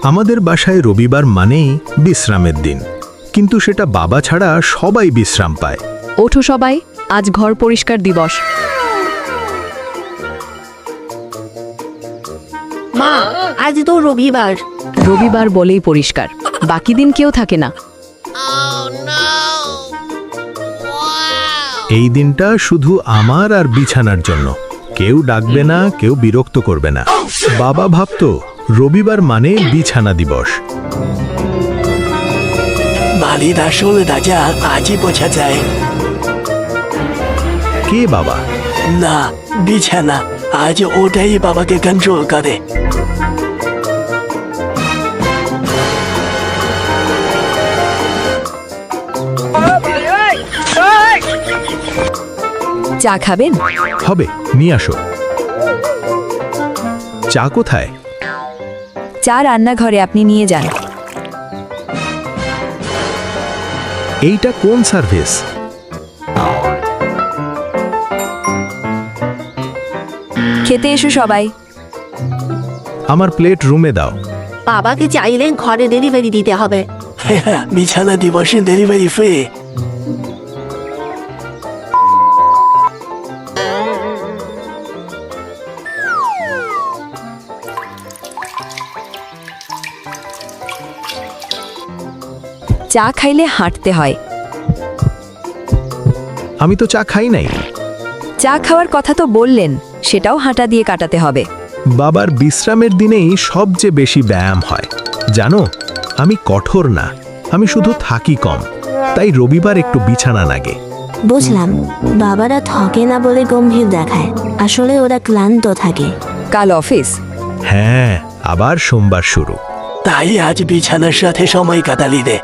আমাদের বাসায় রবিবার মানেই বিশ্রামের দিন, কিন্তু সেটা বাবা ছাড়া সবাই বিশ্রাম পায়। ওঠো সবাই, আজ ঘর পরিষ্কার দিবস। মা, আজ তো রবিবার। রবিবার বলেই পরিষ্কার, বাকি দিন কেউ থাকে না। এই দিনটা শুধু আমার আর বিছানার জন্য, কেউ ডাকবে না, কেউ বিরক্ত করবে না। বাবা ভাবতো রবিবার মানে বিছানা দিবস। বাড়ির আসল রাজা আজই বোঝা যায়। কে বাবা? না, বিছানা। আজ ওটাই বাবাকে কন্ট্রোল করে। চা খাবেন? হবে, নিয়ে আসো। চা কোথায়? চা রান্নাঘরে, আপনি নিয়ে যান। এইটা কোন সার্ভিস? খেতে এসো সবাই। আমার প্লেট রুমে দাও। বাবাকে চাইলে ঘরে ডেলিভারি দিতে হবে। বিছানা দিবসে ডেলিভারি ফ্রি। চা খাইলে হাঁটতে হয়। আমি তো চা খাই নাই। চা খাওয়ার কথা তো বললেন, সেটাও হাঁটা দিয়ে কাটাতে হবে। বাবার বিশ্রামের দিনেই সবচেয়ে বেশি ব্যায়াম হয়। জানো, আমি কঠোর না, আমি শুধু থাকি কম, তাই রবিবার একটু বিছানা লাগে। বুঝলাম, বাবারা থকে না বলে গম্ভীর দেখায়, আসলে ওরা ক্লান্ত থাকে। কাল অফিস। হ্যাঁ, আবার সোমবার শুরু। তাই আজ বিছানার সাথে সময় কাটালি রে।